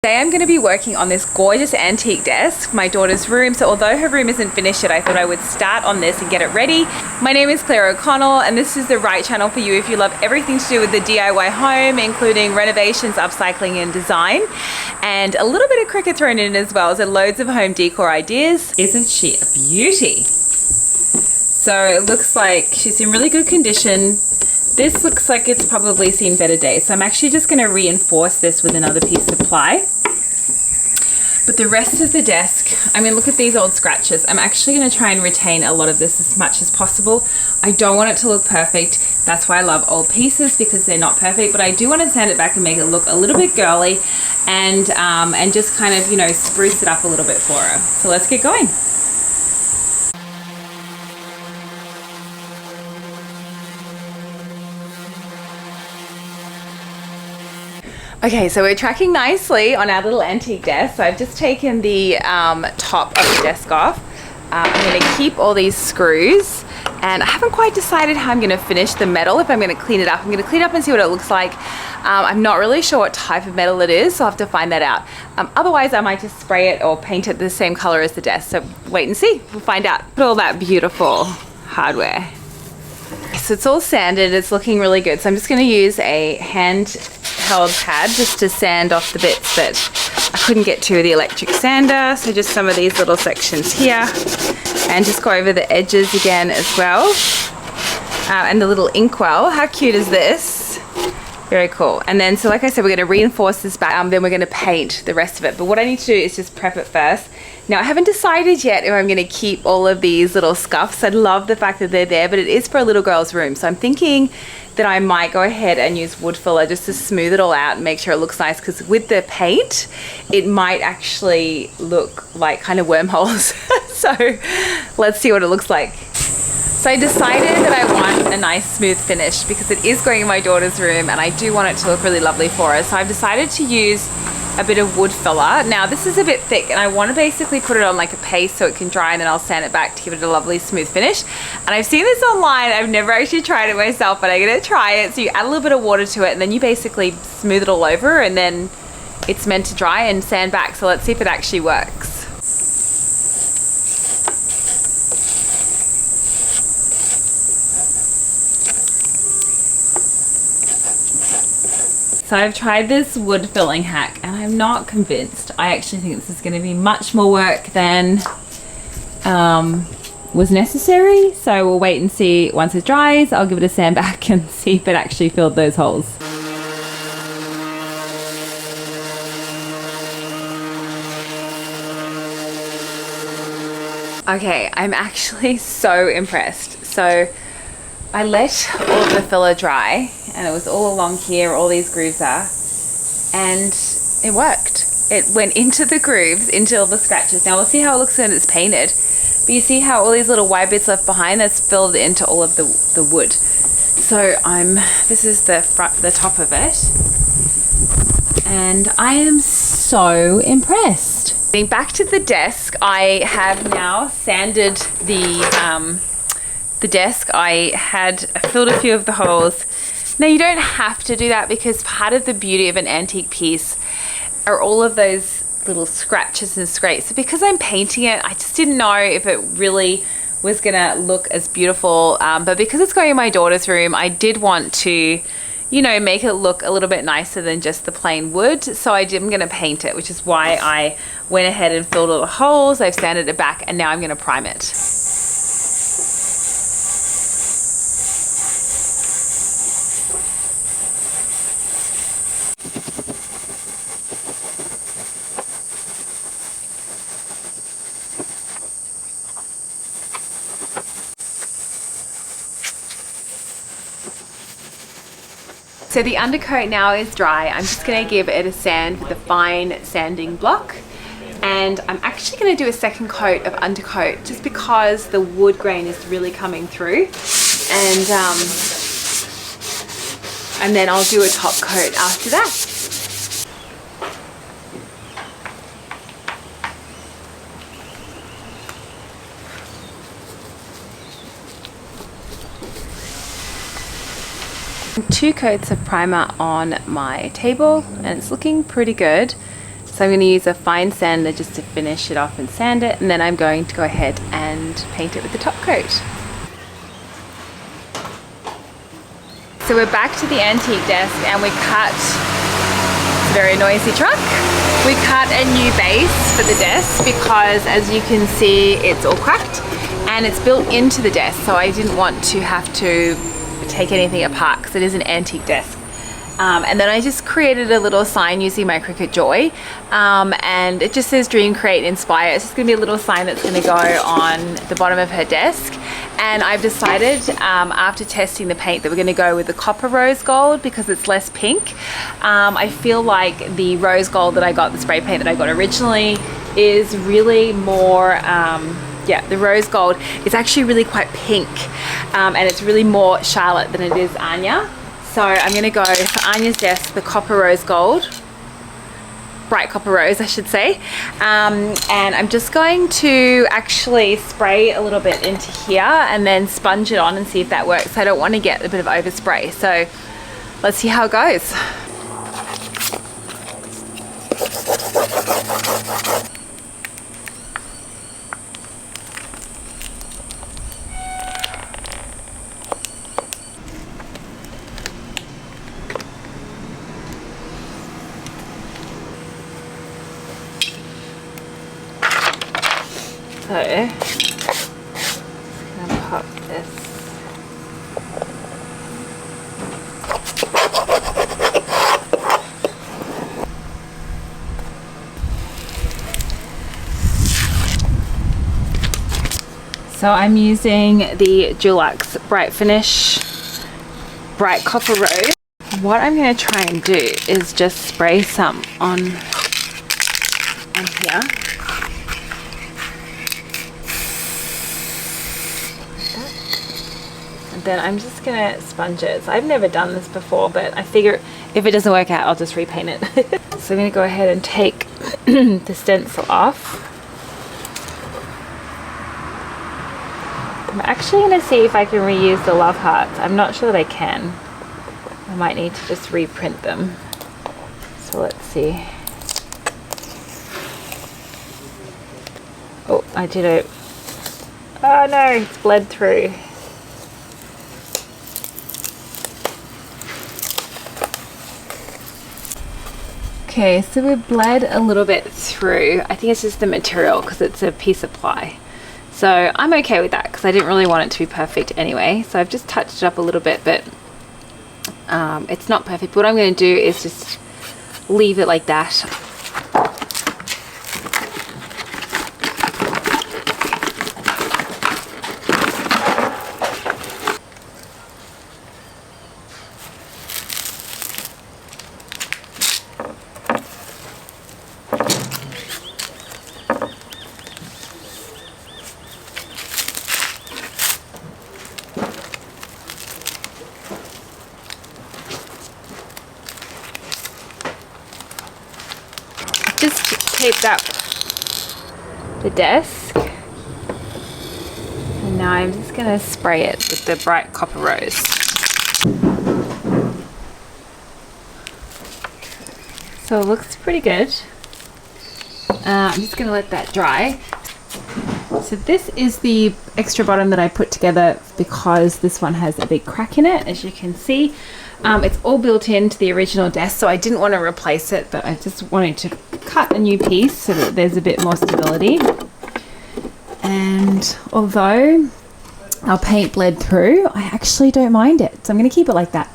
Today I'm going to be working on this gorgeous antique desk, my daughter's room. So although her room isn't finished yet, I thought I would start on this and get it ready. My name is Claire O'Connell and this is the right channel for you if you love everything to do with the DIY home, including renovations, upcycling and design, and a little bit of cricket thrown in as well, so loads of home decor ideas. Isn't she a beauty? So it looks like she's in really good condition. This looks like it's probably seen better days. So I'm actually just going to reinforce this with another piece of ply. But the rest of the desk, I mean, look at these old scratches. I'm actually going to try and retain a lot of this as much as possible. I don't want it to look perfect. That's why I love old pieces, because they're not perfect. But I do want to sand it back and make it look a little bit girly and just kind of, you know, spruce it up a little bit for her. So let's get going. Okay, so we're tracking nicely on our little antique desk. So I've just taken the top of the desk off. I'm going to keep all these screws, and I haven't quite decided how I'm going to finish the metal, if I'm going to clean it up. I'm going to clean it up and see what it looks like. I'm not really sure what type of metal it is, so I'll have to find that out. Otherwise, I might just spray it or paint it the same color as the desk. So wait and see, we'll find out. Look at all that beautiful hardware. So it's all sanded, it's looking really good. So I'm just going to use a hand-held pad just to sand off the bits that I couldn't get to with the electric sander. So just some of these little sections here, and just go over the edges again as well. And the little inkwell, how cute is this? Very cool. And then, so like I said, we're going to reinforce this back, then we're going to paint the rest of it. But what I need to do is just prep it first. Now, I haven't decided yet if I'm going to keep all of these little scuffs. I love the fact that they're there, but it is for a little girl's room. So I'm thinking that I might go ahead and use wood filler just to smooth it all out and make sure it looks nice, because with the paint, it might actually look like kind of wormholes. So let's see what it looks like. So I decided that I want a nice smooth finish because it is going in my daughter's room and I do want it to look really lovely for her. So I've decided to use a bit of wood filler. Now this is a bit thick and I want to basically put it on like a paste so it can dry, and then I'll sand it back to give it a lovely smooth finish. And I've seen this online. I've never actually tried it myself, but I'm going to try it. So you add a little bit of water to it and then you basically smooth it all over, and then it's meant to dry and sand back. So let's see if it actually works. So I've tried this wood filling hack and I'm not convinced. I actually think this is going to be much more work than was necessary. So we'll wait and see once it dries. I'll give it a sand back and see if it actually filled those holes. Okay, I'm actually so impressed. So I let all of the filler dry, and it was all along here, all these grooves are, and it worked. It went into the grooves, into all the scratches. Now we'll see how it looks when it's painted, but you see how all these little white bits left behind, that's filled into all of the wood. So this is the top of it, and I am so impressed. Getting back to the desk, I have now sanded the desk. I had filled a few of the holes. Now you don't have to do that, because part of the beauty of an antique piece are all of those little scratches and scrapes. So because I'm painting it, I just didn't know if it really was gonna look as beautiful, but because it's going in my daughter's room, I did want to, you know, make it look a little bit nicer than just the plain wood. So I'm gonna paint it, which is why I went ahead and filled all the holes. I've sanded it back, and now I'm gonna prime it. So the undercoat now is dry. I'm just gonna give it a sand with a fine sanding block. And I'm actually gonna do a second coat of undercoat just because the wood grain is really coming through. And then I'll do a top coat after that. Two coats of primer on my table and it's looking pretty good. So So I'm going to use a fine sander just to finish it off and sand it, and then I'm going to go ahead and paint it with the top coat. So we're back to the antique desk, and we cut, it's a very noisy truck, we cut a new base for the desk because, as you can see, it's all cracked and it's built into the desk, so I didn't want to have to take anything apart because it is an antique desk. And then I just created a little sign using my Cricut Joy, and it just says Dream, Create, Inspire. It's just going to be a little sign that's going to go on the bottom of her desk. And I've decided after testing the paint that we're going to go with the copper rose gold because it's less pink. I feel like the rose gold that I got, the spray paint that I got originally, is really more yeah, the rose gold is actually really quite pink, and it's really more Charlotte than it is Anya. So I'm going to go for Anya's desk, the copper rose gold, bright copper rose I should say, and I'm just going to actually spray a little bit into here and then sponge it on and see if that works. I don't want to get a bit of overspray, so let's see how it goes. So, just gonna pop this. So I'm using the Dulux Bright Finish Bright Copper Rose. What I'm going to try and do is just spray some on here. Then I'm just gonna sponge it. So I've never done this before, but I figure if it doesn't work out, I'll just repaint it. So I'm gonna go ahead and take the stencil off. I'm actually gonna see if I can reuse the love hearts. I'm not sure that I can. I might need to just reprint them. So let's see. Oh, I did it. Oh no, it's bled through. Okay, so we bled a little bit through. I think it's just the material because it's a piece of ply. So I'm okay with that because I didn't really want it to be perfect anyway. So I've just touched it up a little bit, but it's not perfect. What I'm going to do is just leave it like that. Just taped up the desk, and now I'm just going to spray it with the bright copper rose. So it looks pretty good. I'm just going to let that dry. So this is the extra bottom that I put together because this one has a big crack in it, as you can see. It's all built into the original desk, so I didn't want to replace it, but I just wanted to cut a new piece so that there's a bit more stability. And although our paint bled through, I actually don't mind it, so I'm going to keep it like that.